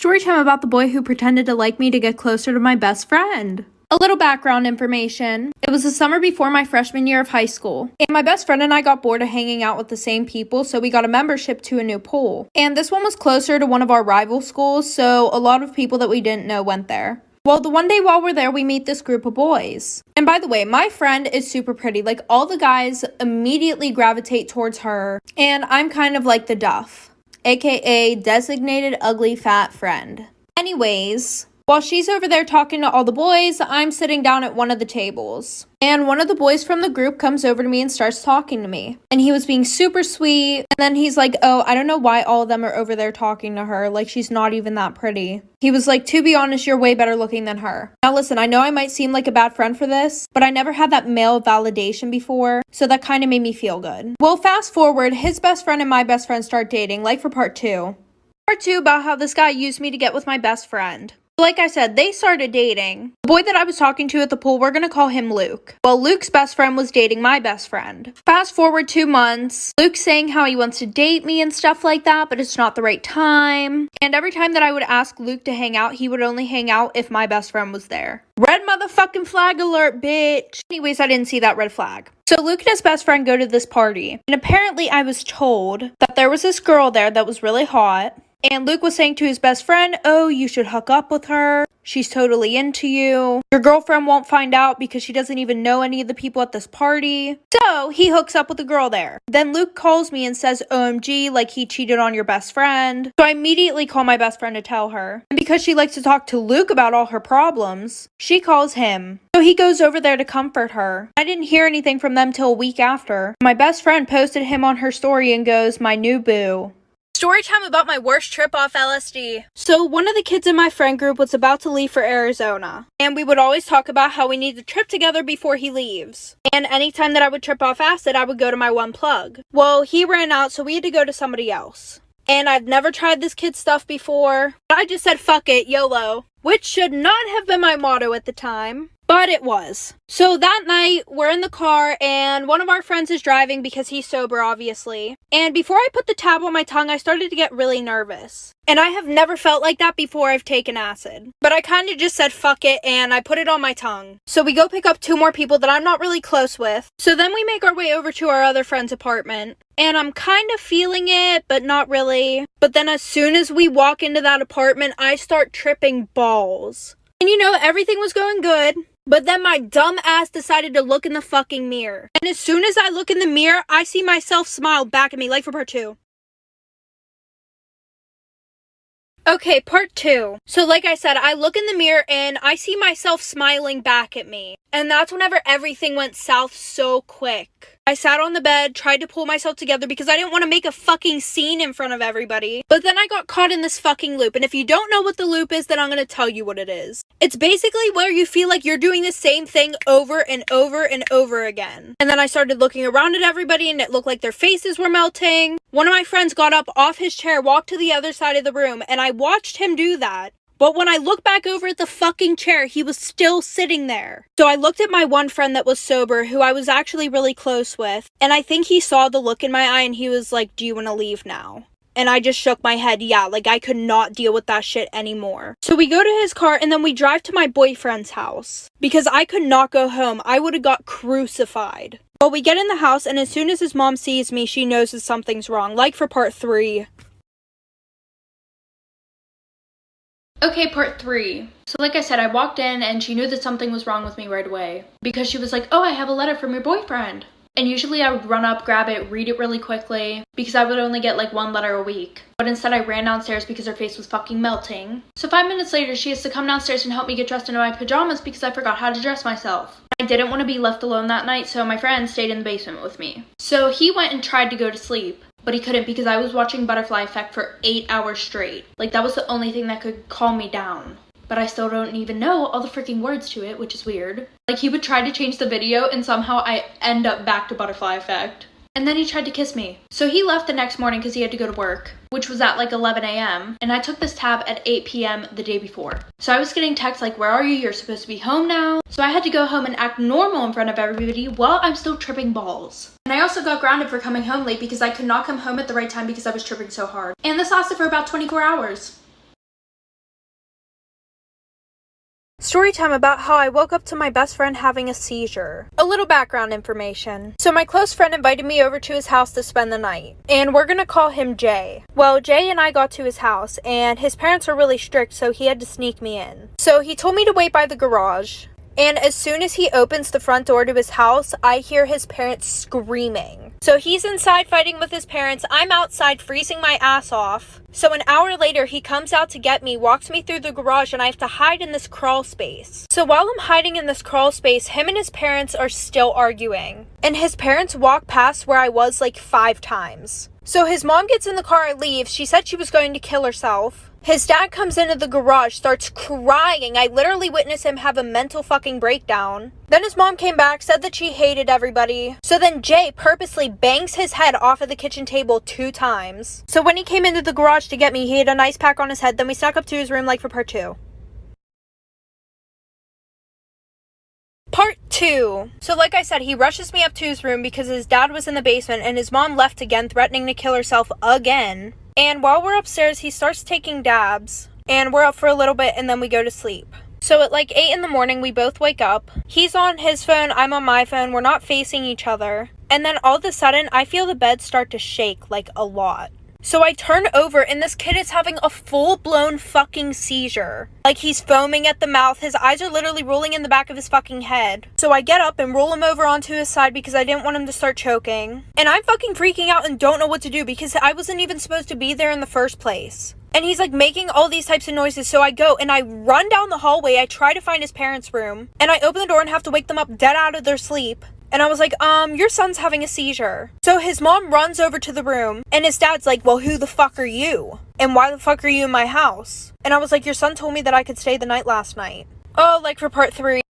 Story time about the boy who pretended to like me to get closer to my best friend. A little background information. It was the summer before my freshman year of high school, and my best friend and I got bored of hanging out with the same people, so we got a membership to a new pool. And this one was closer to one of our rival schools, so a lot of people that we didn't know went there. Well, the one day while we're there, we meet this group of boys. And by the way, my friend is super pretty. Like, all the guys immediately gravitate towards her, and I'm kind of like the duff, aka designated ugly fat friend. Anyways, while she's over there talking to all the boys, I'm sitting down at one of the tables. And one of the boys from the group comes over to me and starts talking to me. And he was being super sweet. And then he's like, oh, I don't know why all of them are over there talking to her. Like, she's not even that pretty. He was like, to be honest, you're way better looking than her. Now listen, I know I might seem like a bad friend for this, but I never had that male validation before, so that kind of made me feel good. Well, fast forward, his best friend and my best friend start dating, like for part 2. Part 2 about how this guy used me to get with my best friend. Like I said, they started dating. The boy that I was talking to at the pool, we're gonna call him Luke. Well, Luke's best friend was dating my best friend. Fast forward 2 months, Luke's saying how he wants to date me and stuff like that, but it's not the right time. And every time that I would ask Luke to hang out, he would only hang out if my best friend was there. Red motherfucking flag alert, bitch. Anyways, I didn't see that red flag. So Luke and his best friend go to this party. And apparently I was told that there was this girl there that was really hot. And Luke was saying to his best friend, oh, you should hook up with her. She's totally into you. Your girlfriend won't find out because she doesn't even know any of the people at this party. So he hooks up with the girl there. Then Luke calls me and says, OMG, like he cheated on your best friend. So I immediately call my best friend to tell her. And because she likes to talk to Luke about all her problems, she calls him. So he goes over there to comfort her. I didn't hear anything from them till a week after. My best friend posted him on her story and goes, my new boo. Story time about my worst trip off LSD. So one of the kids in my friend group was about to leave for Arizona. And we would always talk about how we need to trip together before he leaves. And anytime that I would trip off acid, I would go to my one plug. Well, he ran out, so we had to go to somebody else. And I've never tried this kid's stuff before. But I just said, fuck it, YOLO. Which should not have been my motto at the time. But it was. So that night, we're in the car, and one of our friends is driving because he's sober, obviously. And before I put the tab on my tongue, I started to get really nervous. And I have never felt like that before I've taken acid. But I kind of just said fuck it, and I put it on my tongue. So we go pick up 2 more people that I'm not really close with. So then we make our way over to our other friend's apartment. And I'm kind of feeling it, but not really. But then as soon as we walk into that apartment, I start tripping balls. And you know, everything was going good. But then my dumb ass decided to look in the fucking mirror. And as soon as I look in the mirror, I see myself smile back at me, like for part 2. Okay, part 2. So like I said, I look in the mirror and I see myself smiling back at me. And that's whenever everything went south so quick. I sat on the bed, tried to pull myself together because I didn't want to make a fucking scene in front of everybody. But then I got caught in this fucking loop. And if you don't know what the loop is, then I'm going to tell you what it is. It's basically where you feel like you're doing the same thing over and over and over again. And then I started looking around at everybody and it looked like their faces were melting. One of my friends got up off his chair, walked to the other side of the room, and I watched him do that. But when I looked back over at the fucking chair, he was still sitting there. So I looked at my one friend that was sober, who I was actually really close with, and I think he saw the look in my eye and he was like, do you want to leave now? And I just shook my head, yeah, like I could not deal with that shit anymore. So we go to his car and then we drive to my boyfriend's house. Because I could not go home, I would have got crucified. Well, we get in the house and as soon as his mom sees me, she knows that something's wrong, like for part 3. Okay, part 3. So like I said, I walked in and she knew that something was wrong with me right away. Because she was like, oh, I have a letter from your boyfriend. And usually I would run up, grab it, read it really quickly. Because I would only get like 1 letter a week. But instead I ran downstairs because her face was fucking melting. So 5 minutes later, she has to come downstairs and help me get dressed into my pajamas because I forgot how to dress myself. I didn't want to be left alone that night, so my friend stayed in the basement with me. So he went and tried to go to sleep. But he couldn't because I was watching Butterfly Effect for 8 hours straight. Like, that was the only thing that could calm me down. But I still don't even know all the freaking words to it, which is weird. Like, he would try to change the video and somehow I end up back to Butterfly Effect. And then he tried to kiss me. So he left the next morning because he had to go to work, which was at like 11 a.m. And I took this tab at 8 p.m. the day before. So I was getting texts like, where are you? You're supposed to be home now. So I had to go home and act normal in front of everybody while I'm still tripping balls. And I also got grounded for coming home late because I could not come home at the right time because I was tripping so hard. And this lasted for about 24 hours. Story time about how I woke up to my best friend having a seizure. A little background information. So my close friend invited me over to his house to spend the night, and we're gonna call him Jay. Well, Jay and I got to his house, and his parents are really strict, so he had to sneak me in. So he told me to wait by the garage, and as soon as he opens the front door to his house, I hear his parents screaming. So he's inside fighting with his parents, I'm outside freezing my ass off. So an hour later, he comes out to get me, walks me through the garage, and I have to hide in this crawl space. So while I'm hiding in this crawl space, him and his parents are still arguing. And his parents walk past where I was like 5 times. So his mom gets in the car and leaves. She said she was going to kill herself. His dad comes into the garage, starts crying. I literally witnessed him have a mental fucking breakdown. Then his mom came back, said that she hated everybody. So then Jay purposely bangs his head off of the kitchen table 2 times. So when he came into the garage to get me, he had an ice pack on his head. Then we snuck up to his room like for part 2. Part 2. So like I said, he rushes me up to his room because his dad was in the basement and his mom left again, threatening to kill herself again. And while we're upstairs, he starts taking dabs, and we're up for a little bit, and then we go to sleep. So at like 8 in the morning, we both wake up. He's on his phone, I'm on my phone, we're not facing each other. And then all of a sudden, I feel the bed start to shake, like a lot. So I turn over, and this kid is having a full-blown fucking seizure. Like, he's foaming at the mouth. His eyes are literally rolling in the back of his fucking head. So I get up and roll him over onto his side because I didn't want him to start choking. And I'm fucking freaking out and don't know what to do because I wasn't even supposed to be there in the first place. And he's like making all these types of noises, so I go and I run down the hallway. I try to find his parents' room, and I open the door and have to wake them up dead out of their sleep. And I was like, your son's having a seizure. So his mom runs over to the room, and his dad's like, well, who the fuck are you? And why the fuck are you in my house? And I was like, your son told me that I could stay the night last night. Oh, like for part 3.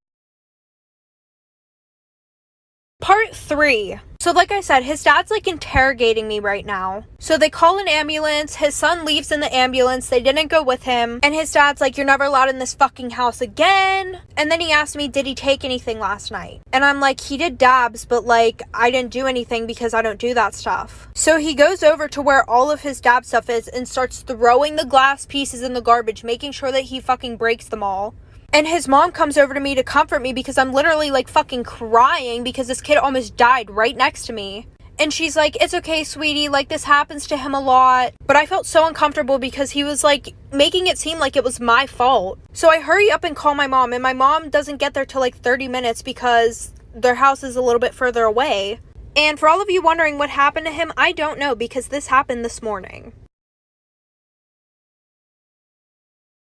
Part 3. So like I said, his dad's like interrogating me right now. So they call an ambulance, his son leaves in the ambulance, they didn't go with him, and his dad's like, you're never allowed in this fucking house again. And then he asked me, did he take anything last night? And I'm like, he did dabs, but like, I didn't do anything because I don't do that stuff. So he goes over to where all of his dab stuff is and starts throwing the glass pieces in the garbage, making sure that he fucking breaks them all. And his mom comes over to me to comfort me because I'm literally like fucking crying because this kid almost died right next to me. And she's like, it's okay, sweetie, like this happens to him a lot. But I felt so uncomfortable because he was like making it seem like it was my fault. So I hurry up and call my mom, and my mom doesn't get there till like 30 minutes because their house is a little bit further away. And for all of you wondering what happened to him, I don't know because this happened this morning.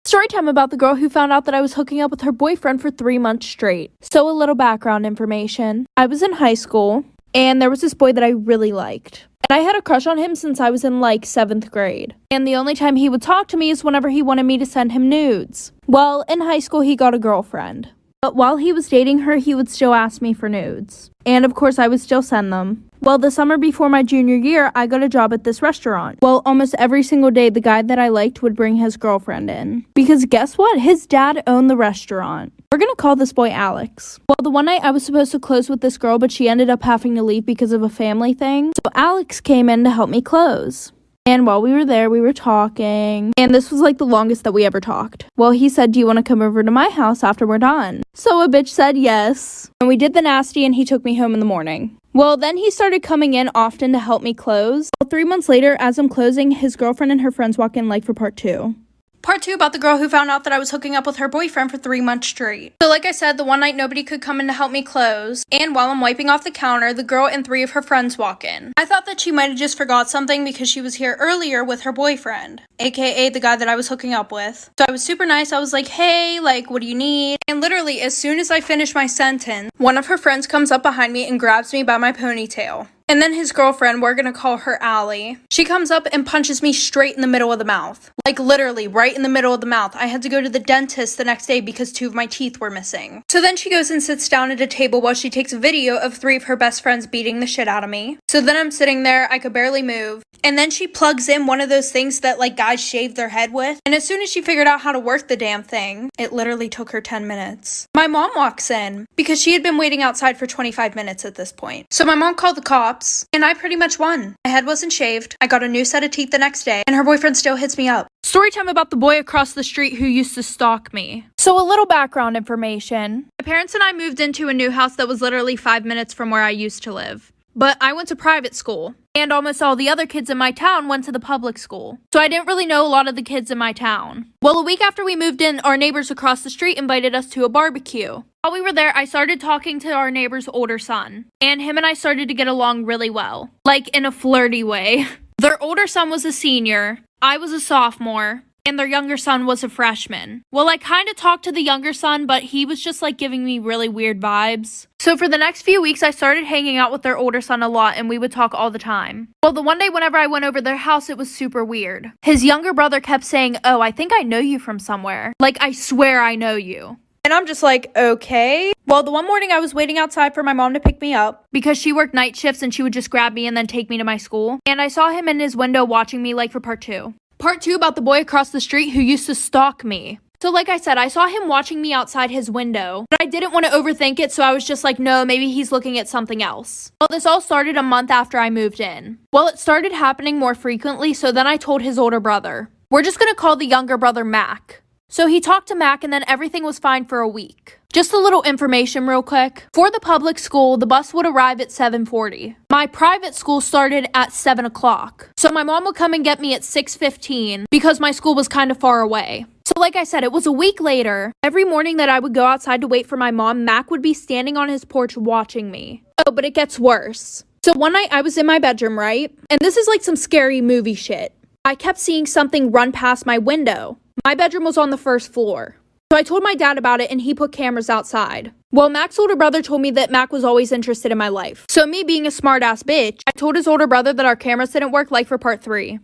Storytime about the girl who found out that I was hooking up with her boyfriend for 3 months straight. So a little background information. I was in high school, and there was this boy that I really liked. And I had a crush on him since I was in like 7th grade. And the only time he would talk to me is whenever he wanted me to send him nudes. Well, in high school, he got a girlfriend. But while he was dating her, he would still ask me for nudes. And of course, I would still send them. Well, the summer before my junior year, I got a job at this restaurant. Well, almost every single day, the guy that I liked would bring his girlfriend in. Because guess what? His dad owned the restaurant. We're gonna call this boy Alex. Well, the one night I was supposed to close with this girl, but she ended up having to leave because of a family thing. So Alex came in to help me close. And while we were there, we were talking. And this was like the longest that we ever talked. Well, he said, do you want to come over to my house after we're done? So a bitch said yes. And we did the nasty, and he took me home in the morning. Well, then he started coming in often to help me close. Well, 3 months later, as I'm closing, his girlfriend and her friends walk in like for part 2. Part 2 about the girl who found out that I was hooking up with her boyfriend for 3 months straight. So like I said, the one night nobody could come in to help me close, and while I'm wiping off the counter, the girl and 3 of her friends walk in. I thought that she might have just forgot something because she was here earlier with her boyfriend, aka the guy that I was hooking up with. So I was super nice. I was like, hey, like, what do you need? And literally, as soon as I finish my sentence, one of her friends comes up behind me and grabs me by my ponytail. And then his girlfriend, we're gonna call her Allie, she comes up and punches me straight in the middle of the mouth. Like literally right in the middle of the mouth. I had to go to the dentist the next day because 2 of my teeth were missing. So then she goes and sits down at a table while she takes a video of 3 of her best friends beating the shit out of me. So then I'm sitting there, I could barely move. And then she plugs in one of those things that like guys shave their head with. And as soon as she figured out how to work the damn thing, it literally took her 10 minutes. My mom walks in because she had been waiting outside for 25 minutes at this point. So my mom called the cops. cops, and I pretty much won. My head wasn't shaved, I got a new set of teeth the next day, and her boyfriend still hits me up. Story time about the boy across the street who used to stalk me. So a little background information. My parents and I moved into a new house that was literally 5 minutes from where I used to live. But I went to private school, and almost all the other kids in my town went to the public school. So I didn't really know a lot of the kids in my town. Well, a week after we moved in, our neighbors across the street invited us to a barbecue. While we were there, I started talking to our neighbor's older son, and him and I started to get along really well, like in a flirty way. Their older son was a senior, I was a sophomore, and their younger son was a freshman. Well, I kind of talked to the younger son, but he was just like giving me really weird vibes. So for the next few weeks, I started hanging out with their older son a lot, and we would talk all the time. Well, the one day whenever I went over their house, it was super weird. His younger brother kept saying, "Oh, I think I know you from somewhere. Like, I swear I know you." And I'm just like, okay. Well, the one morning I was waiting outside for my mom to pick me up because she worked night shifts and she would just grab me and then take me to my school. And I saw him in his window watching me like for part 2. Part 2 about the boy across the street who used to stalk me. So like I said, I saw him watching me outside his window, but I didn't want to overthink it, so I was just like, no, maybe he's looking at something else. Well, this all started a month after I moved in. Well, it started happening more frequently, so then I told his older brother. We're just gonna call the younger brother Mac. So he talked to Mac, and then everything was fine for a week. Just a little information real quick. For the public school, the bus would arrive at 7:40. My private school started at 7 o'clock. So my mom would come and get me at 6:15 because my school was kind of far away. So like I said, it was a week later. Every morning that I would go outside to wait for my mom, Mac would be standing on his porch watching me. Oh, but it gets worse. So one night I was in my bedroom, right? And this is like some scary movie shit. I kept seeing something run past my window. My bedroom was on the first floor. So I told my dad about it and he put cameras outside. Well, Mac's older brother told me that Mac was always interested in my life. So me being a smart ass bitch, I told his older brother that our cameras didn't work like for part 3.